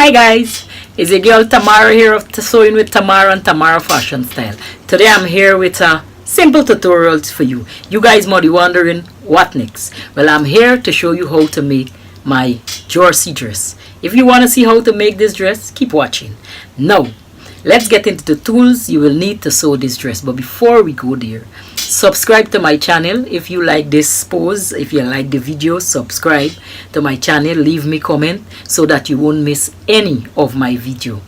Hi guys, it's your girl Tamara here of Sewing with Tamara and Tamara Fashion Style. Today I'm here with a simple tutorial for you. You guys might be wondering what next. Well, I'm here to show you how to make my jersey dress. If you want to see how to make this dress, keep watching. Now, let's get into the tools you will need to sew this dress. But before we go there, subscribe to my channel if you like this pose. If you like the video, subscribe to my channel, leave me comment so that you won't miss any of my video.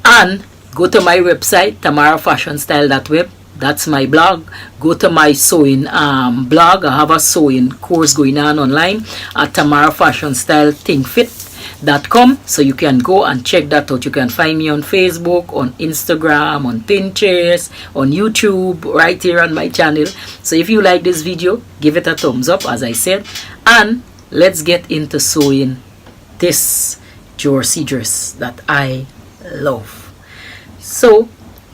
And go to my website, tamarafashionstyle.web. That's my blog. Go to my sewing blog. I have a sewing course going on online at tamarafashionstylethinkfit.com, so you can go and check that out. You can find me on Facebook, on Instagram, on Pinterest, on YouTube, right here on my channel. So if you like this video, give it a thumbs up, as I said, and let's get into sewing this jersey dress that I love. So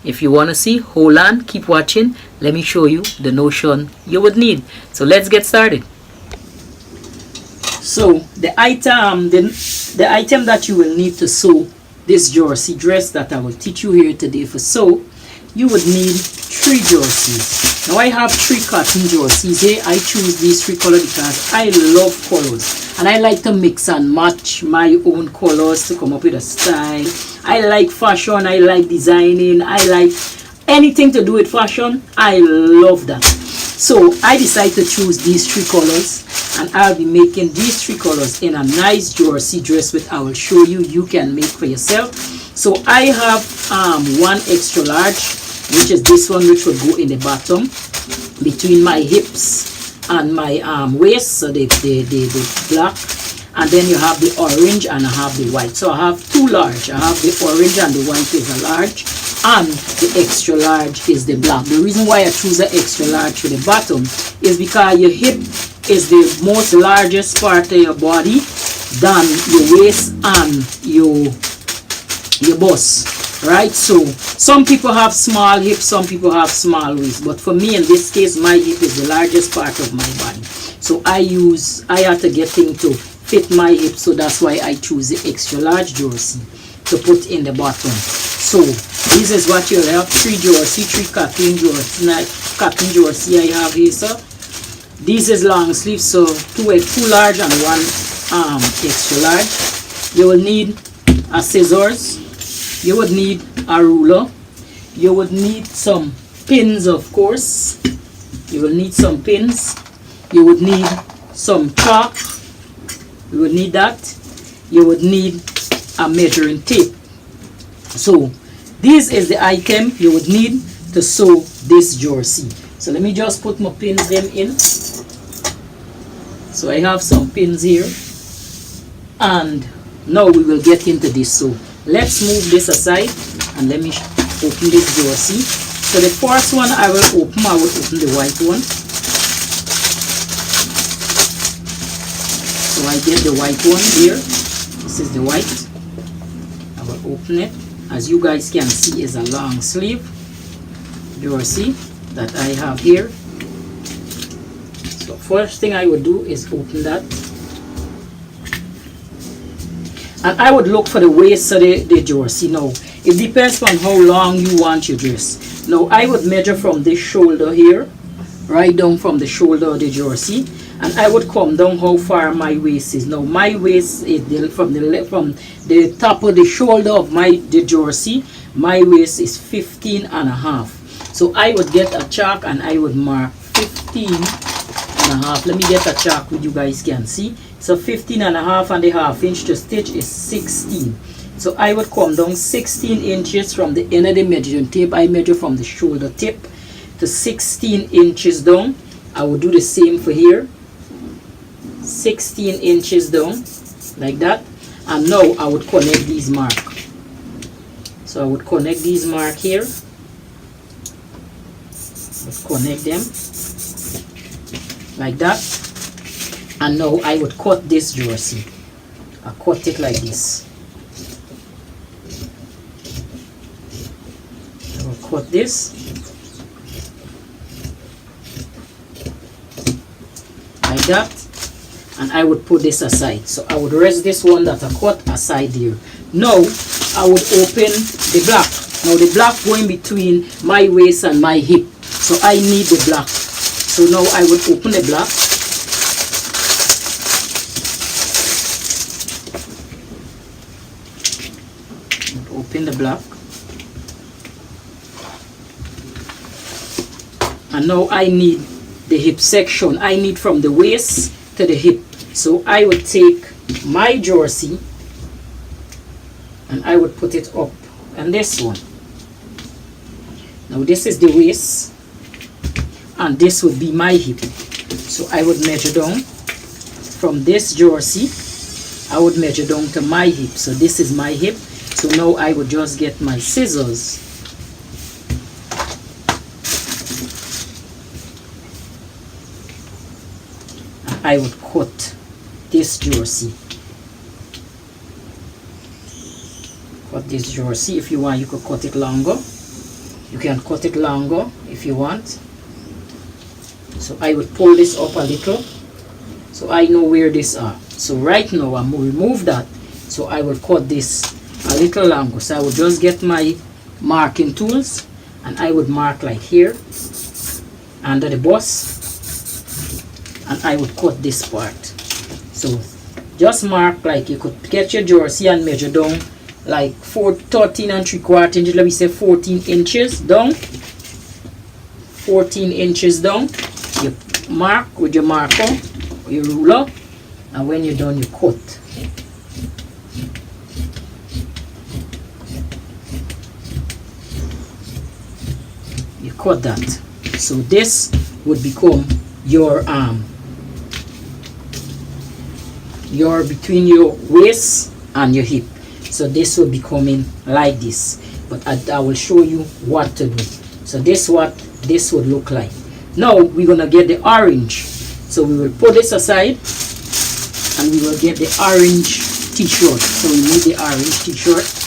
if you want to see, hold on, keep watching. Let me show you the notion you would need. So let's get started. So the item that you will need to sew this jersey dress that I will teach you here today for sew, you would need 3 jerseys. Now I have 3 cotton jerseys here. I choose these 3 colors because I love colors and I like to mix and match my own colors to come up with a style. I like fashion, I like designing, I like anything to do with fashion. I love that. So I decided to choose these 3 colors, and I'll be making these 3 colors in a nice jersey dress, which I will show you can make for yourself. So I have one extra large, which is this one, which will go in the bottom between my hips and my waist, so the black. And then you have the orange and I have the white. So I have 2 large. I have the orange and the white is a large, and the extra large is the black. The reason why I choose the extra large for the bottom is because your hip is the most largest part of your body than your waist and your bust, right? So some people have small hips, some people have small waist, but for me in this case, my hip is the largest part of my body. So I have to get things to fit my hip, so that's why I choose the extra large jersey to put in the bottom. So this is what you have: 3 jersey, 3 cotton jersey I have here. So this is long sleeve, so 2 large and 1 extra large. You will need a scissors, you would need a ruler, you would need some pins, of course. You will need some pins, you would need some chalk, you would need that, you would need a measuring tape. So this is the item you would need to sew this jersey. So let me just put my pins them in. So I have some pins here, and now we will get into this. So let's move this aside and let me open this jersey. So the first one I will open the white one. So I get the white one here. This is the white. I will open it. As you guys can see, is a long sleeve jersey that I have here. So first thing I would do is open that, and I would look for the waist of the jersey. Now it depends on how long you want your dress. Now I would measure from this shoulder here, right down from the shoulder of the jersey, and I would come down how far my waist is. Now my waist is from the top of the shoulder of the jersey. My waist is 15.5. So I would get a chalk and I would mark 15.5. Let me get a chalk with you guys can see. So 15.5 and a half inch to stitch is 16. So I would come down 16 inches from the end of the measuring tape. I measure from the shoulder tip to 16 inches down. I would do the same for here. 16 inches down, like that. And now I would connect these mark. So I would connect these mark here. Let's connect them like that. And now I would cut this jersey. I cut it like this. I will cut this like that, and I would put this aside. So I would rest this one that I cut aside here. Now I would open the block. Now the block going between my waist and my hip, so I need the block. So now I would open the block. Open the block. And now I need the hip section. I need from the waist to the hip. So I would take my jersey and I would put it up and this one. Now this is the waist and this would be my hip. So I would measure down from this jersey. I would measure down to my hip. So this is my hip. So now I would just get my scissors. I would cut this jersey. Cut this jersey. If you want, you could cut it longer. You can cut it longer if you want. So I would pull this up a little, so I know where this are. So right now I'm going to remove that. So I will cut this a little longer. So I would just get my marking tools and I would mark like here under the bust. And I would cut this part. So just mark like you could get your jersey and measure down like 13 3/4 inches. Let me say 14 inches down. 14 inches down. You mark with your marker or your ruler, and when you're done, you cut. You cut that. So this would become your between your waist and your hip. So this will be coming like this, but I will show you what to do. So this what this would look like. Now we're gonna get the orange. So we will put this aside and we will get the orange t-shirt. So we need the orange t-shirt.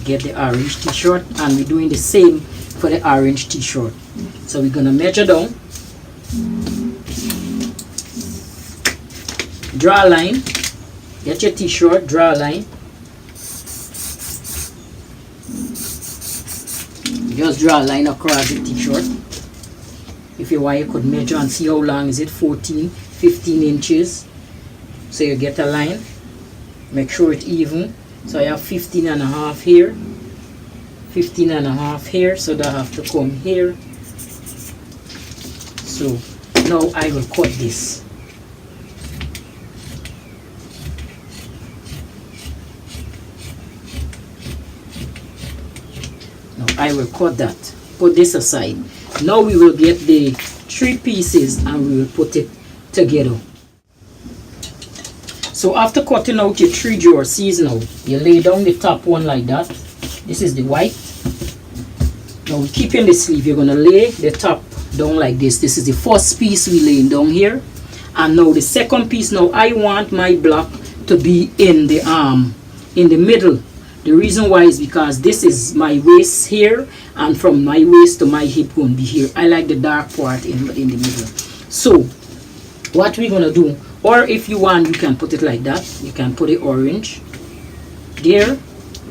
Get the orange t-shirt, and we're doing the same for the orange t-shirt. So we're gonna measure down, draw a line, get your t-shirt, draw a line, just draw a line across the t-shirt. If you want, you could measure and see how long is it, 14 15 inches. So you get a line, make sure it's even. So I have 15.5 here, 15.5 here, so that I have to come here. So now I will cut this. Now I will cut that, put this aside. Now we will get the 3 pieces and we will put it together. So after cutting out your 3 jerseys, now you lay down the top one like that. This is the white. Now keeping the sleeve, you're gonna lay the top down like this. This is the first piece we laying down here, and now the second piece. Now I want my block to be in the middle. The reason why is because this is my waist here, and from my waist to my hip going to be here. I like the dark part in the middle. So what we're gonna do, or if you want, you can put it like that. You can put the orange there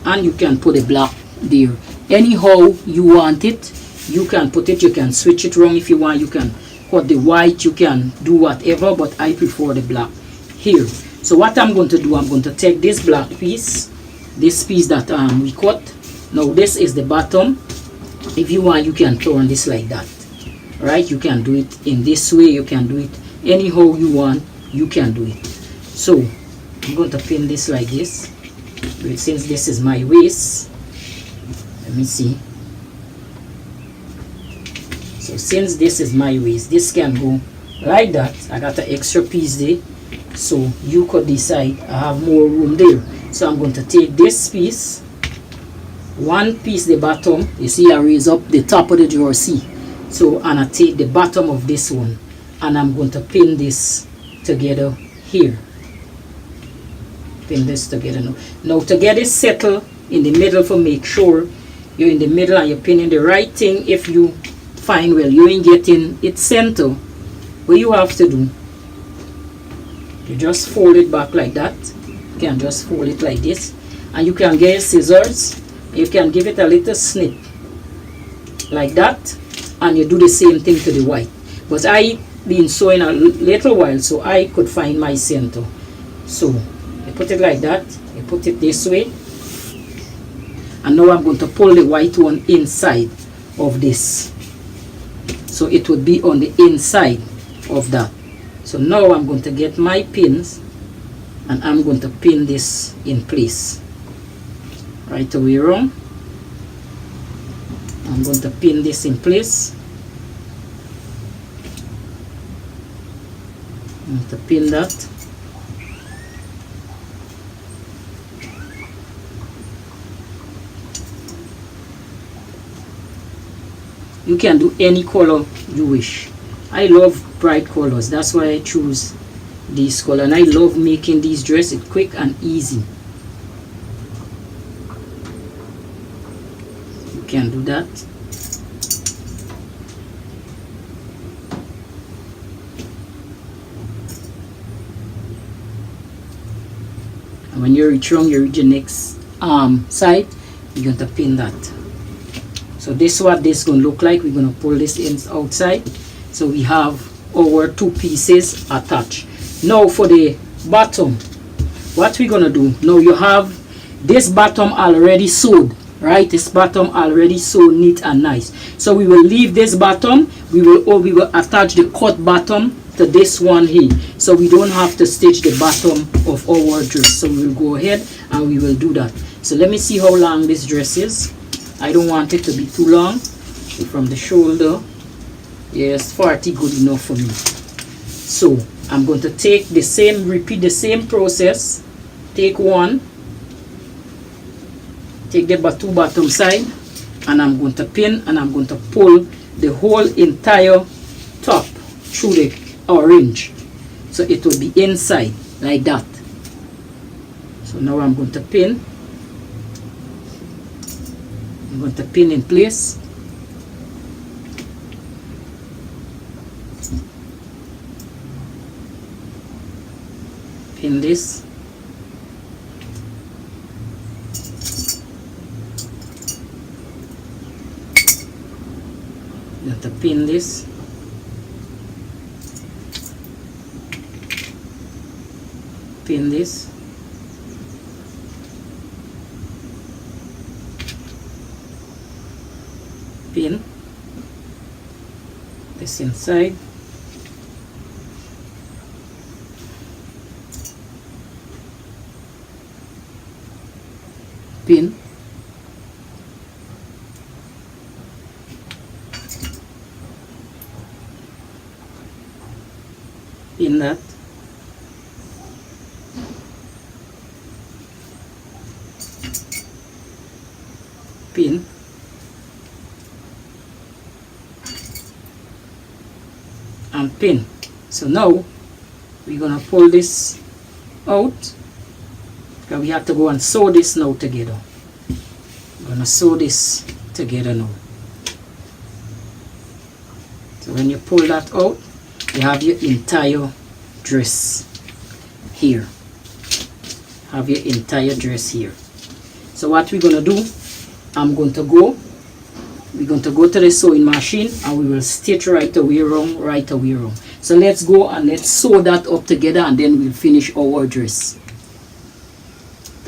and you can put the black there. Anyhow you want it, you can put it. You can switch it around if you want. You can put the white, you can do whatever, but I prefer the black here. So what I'm going to do, I'm going to take this black piece, this piece that we cut. Now this is the bottom. If you want, you can turn this like that, right? You can do it in this way, you can do it anyhow you want. You can do it. So I'm going to pin this like this. Since this is my waist, let me see. So since this is my waist, this can go like that. I got an extra piece there, so you could decide I have more room there. So I'm going to take this piece, one piece the bottom. You see I raise up the top of the jersey. So and I take the bottom of this one and I'm going to pin this together here. Pin this together now. Now to get it settled in the middle, for make sure you're in the middle and you're pinning the right thing. If you find, well, you ain't getting it center, what you have to do, you just fold it back like that. You can just fold it like this, and you can get your scissors, you can give it a little snip like that, and you do the same thing to the white. But I been sewing a little while, so I could find my center. So you put it like that, you put it this way, and now I'm going to pull the white one inside of this, so it would be on the inside of that. So now I'm going to get my pins, and I'm going to pin this in place right away around. I'm going to pin this in place. I'm going to pin that. You can do any color you wish. I love bright colors, that's why I choose this color, and I love making these dresses quick and easy. You can do that. And when you reach around, you reach the next side, you're going to pin that. So this is what this is going to look like. We're going to pull this in outside. So we have our two pieces attached. Now for the bottom, what we're going to do, now you have this bottom already sewed, right? This bottom already sewn neat and nice. So we will leave this bottom, we will attach the cut bottom to this one here, so we don't have to stitch the bottom of our dress. So we will go ahead and we will do that. So let me see how long this dress is. I don't want it to be too long. From the shoulder, yes, 40 good enough for me. So I'm going to take the same, repeat the same process. Take one, take the two bottom side, and I'm going to pin, and I'm going to pull the whole entire top through the orange, so it will be inside like that. So now I'm going to pin. I'm going to pin in place. Pin this. I'm going to pin this. Pin this. Pin this inside. Pin. Pin that. Pin. And pin. So now we're gonna pull this out, because we have to go and sew this now together. We're gonna sew this together now. So when you pull that out, you have your entire dress here. Have your entire dress here. So what we're gonna do, we're going to go to the sewing machine, and we will stitch right away around. So let's go and let's sew that up together, and then we'll finish our dress.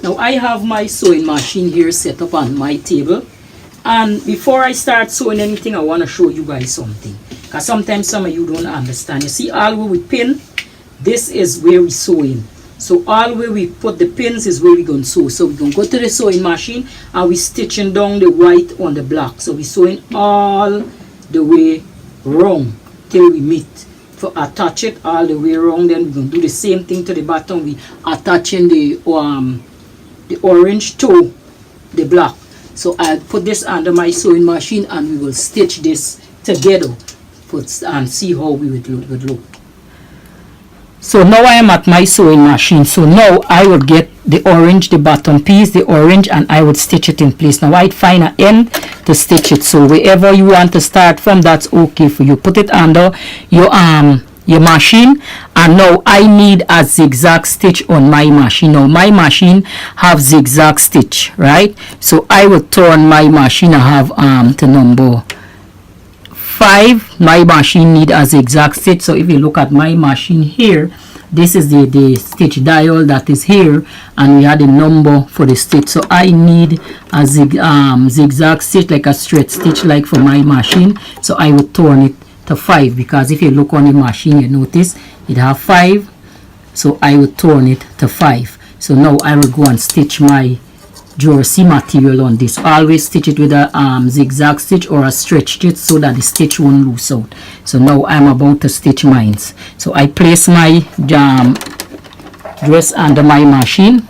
Now I have my sewing machine here set up on my table, and before I start sewing anything, I want to show you guys something, because sometimes some of you don't understand. You see, all where we pin, this is where we sewing. So all where we put the pins is where we're going to sew. So we're going to go to the sewing machine, and we're stitching down the white on the black. So we're sewing all the way round till we meet. To attach it all the way around, then we're going to do the same thing to the bottom. We attaching the orange to the black. So I'll put this under my sewing machine, and we will stitch this together and see how we would look. So now I am at my sewing machine. So now I will get the orange, the bottom piece, the orange, and I would stitch it in place. Now I'd find an end to stitch it. So wherever you want to start from, that's okay for you. Put it under your machine, and now I need a zigzag stitch on my machine. Now my machine have zigzag stitch, right? So I will turn my machine. I have to number 5. My machine need a zigzag stitch. So if you look at my machine here, this is the stitch dial that is here, and we had a number for the stitch. So I need a zigzag stitch, like a straight stitch like for my machine. So I would turn it to 5, because if you look on the machine, you notice it have 5. So I would turn it to 5. So now I will go and stitch my jersey material on this. Always stitch it with a zigzag stitch or a stretch stitch so that the stitch won't loose out. So now I'm about to stitch mine. So I place my dress under my machine,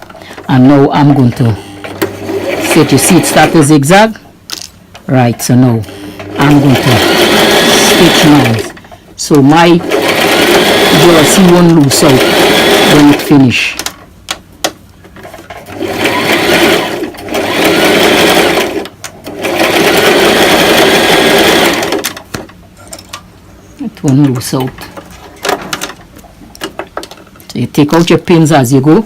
and now I'm going to stitch. You see it start to zigzag, right? So now I'm going to stitch mine, so my jersey won't loose out when it finish. It won't loose out. So you take out your pins as you go.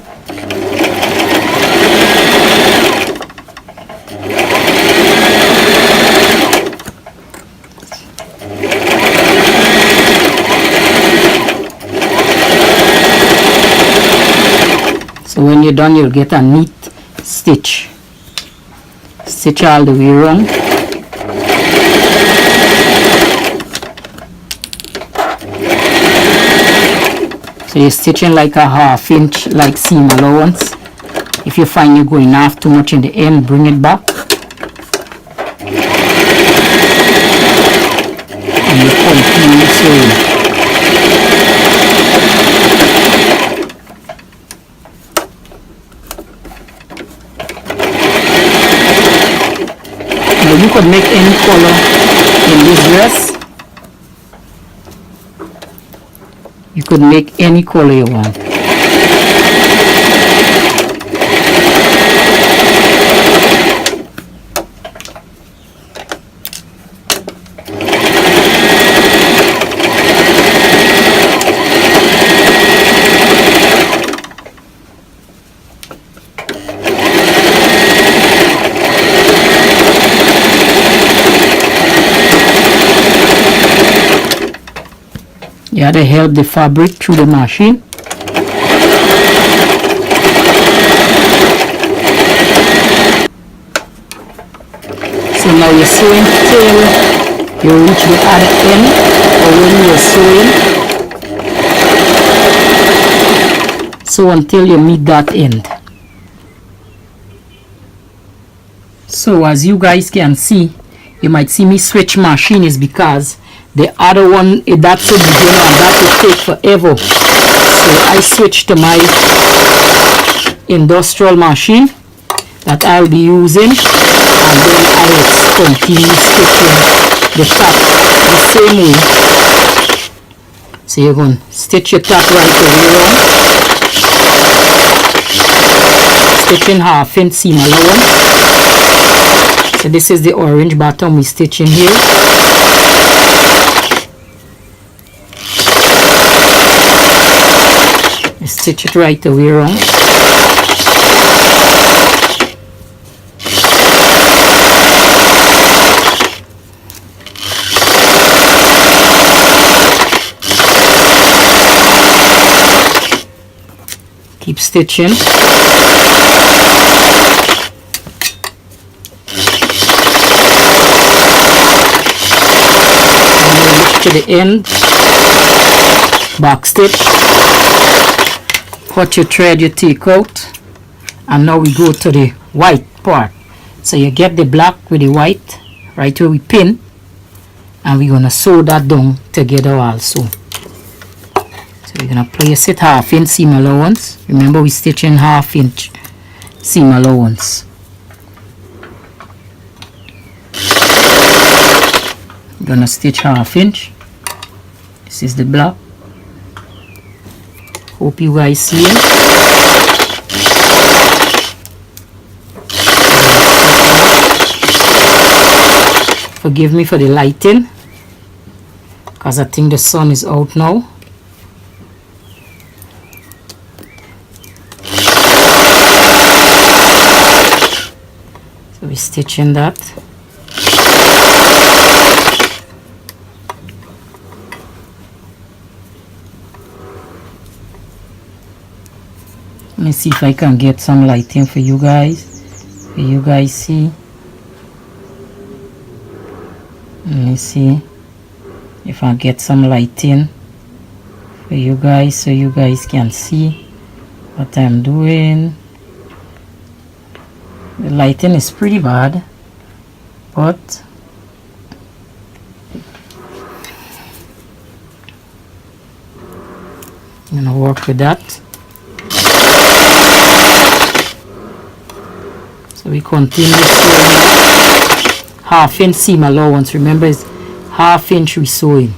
So when you're done, you'll get a neat stitch. Stitch all the way around. So you're stitching like a 1/2 inch, like seam allowance. If you find you're going off too much in the end, bring it back. And you continue sewing. Now you could make any color in this dress. You could make any color you want. You have to help the fabric through the machine. So now you're sewing till you reach the other end, or when you're sewing, so until you meet that end. So as you guys can see, you might see me switch machine is because the other one, that's the beginner, and that will take forever. So I switched to my industrial machine that I'll be using, and then I will continue stitching the top the same way. So you're going to stitch your top right away around, stitching 1/2 inch seam allowance. So this is the orange bottom we're stitching here. Stitch it right away around. Keep stitching. To the end, back stitch. Cut your thread, you take out, and now we go to the white part. So you get the black with the white right where we pin, and we're gonna sew that down together also. So we're gonna place it 1/2 inch seam allowance. Remember, we're stitching 1/2 inch seam allowance. I'm gonna stitch 1/2 inch. This is the black. Hope you guys see it. Forgive me for the lighting, because I think the sun is out now. So we're stitching that. Let me see if I can get some lighting for you guys. See. Let me see if I get some lighting for you guys so you guys can see what I'm doing. The lighting is pretty bad, but I'm gonna work with that. So we continue sewing half-inch seam allowance. Remember, it's half-inch we sewing.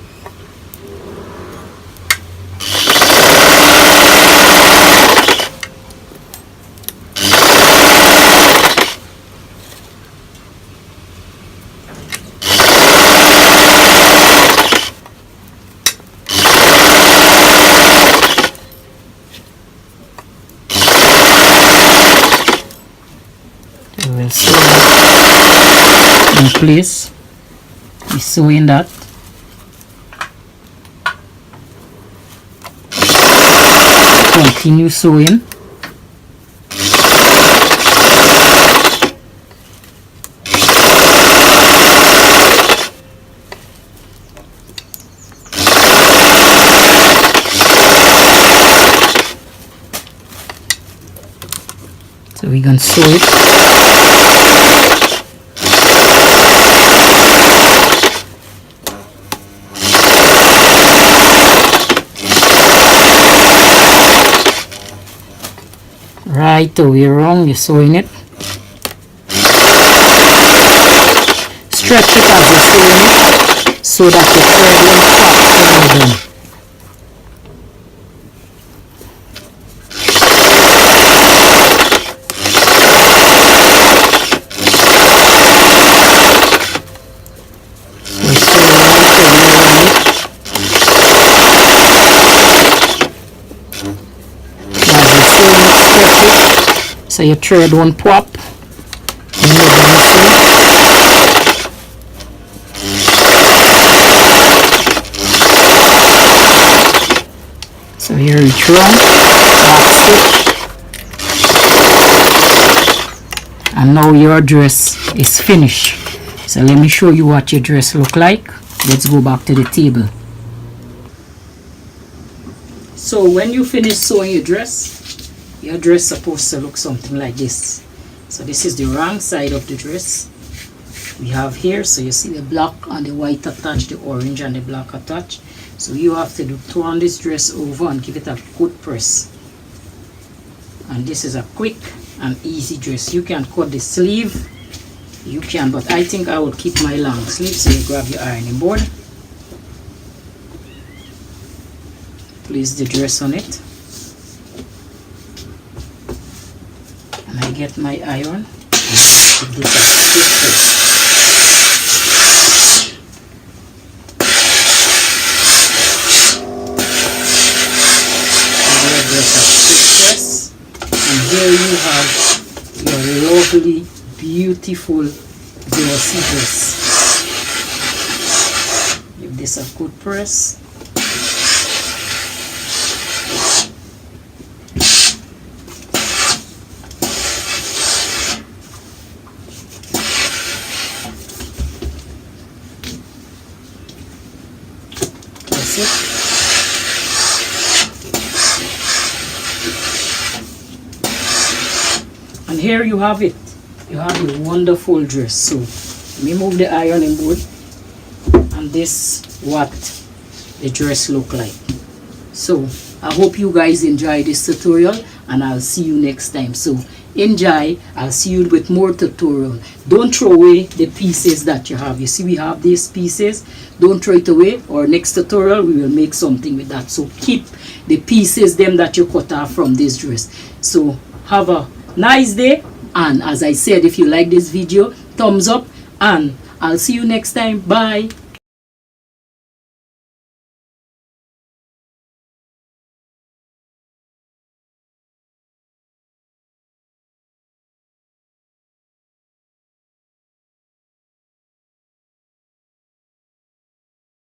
We'll sew in place. We sewing that. Continue sewing. So we're going to sew it. Right away wrong, you're sewing it. Stretch it as you're sewing it so that the thread won't pop when you're done. We're sewing right away around it. So your thread won't pop when you're done sewing. So here it's wrong, back stitch, and now your dress is finished. So let me show you what your dress look like. Let's go back to the table. So when you finish sewing your dress supposed to look something like this. So this is the wrong side of the dress we have here. So you see the black and the white attached, the orange and the black attached. So you have to turn this dress over and give it a good press. And this is a quick and easy dress. You can cut the sleeve, you can, but I think I will keep my long sleeve. So you grab your ironing board, place the dress on it, and I get my iron and put this as a quick press. And here you have your lovely, beautiful glossy dress. Give this a good press. That's it. And here you have it. You have a wonderful dress. So let me move the ironing board, and this what the dress look like. So I hope you guys enjoy this tutorial, and I'll see you next time. So enjoy. I'll see you with more tutorial. Don't throw away the pieces that you have. You see we have these pieces. Don't throw it away. Or next tutorial we will make something with that. So keep the pieces them that you cut off from this dress. So have a nice day, and as I said, if you like this video, thumbs up, and I'll see you next time. Bye.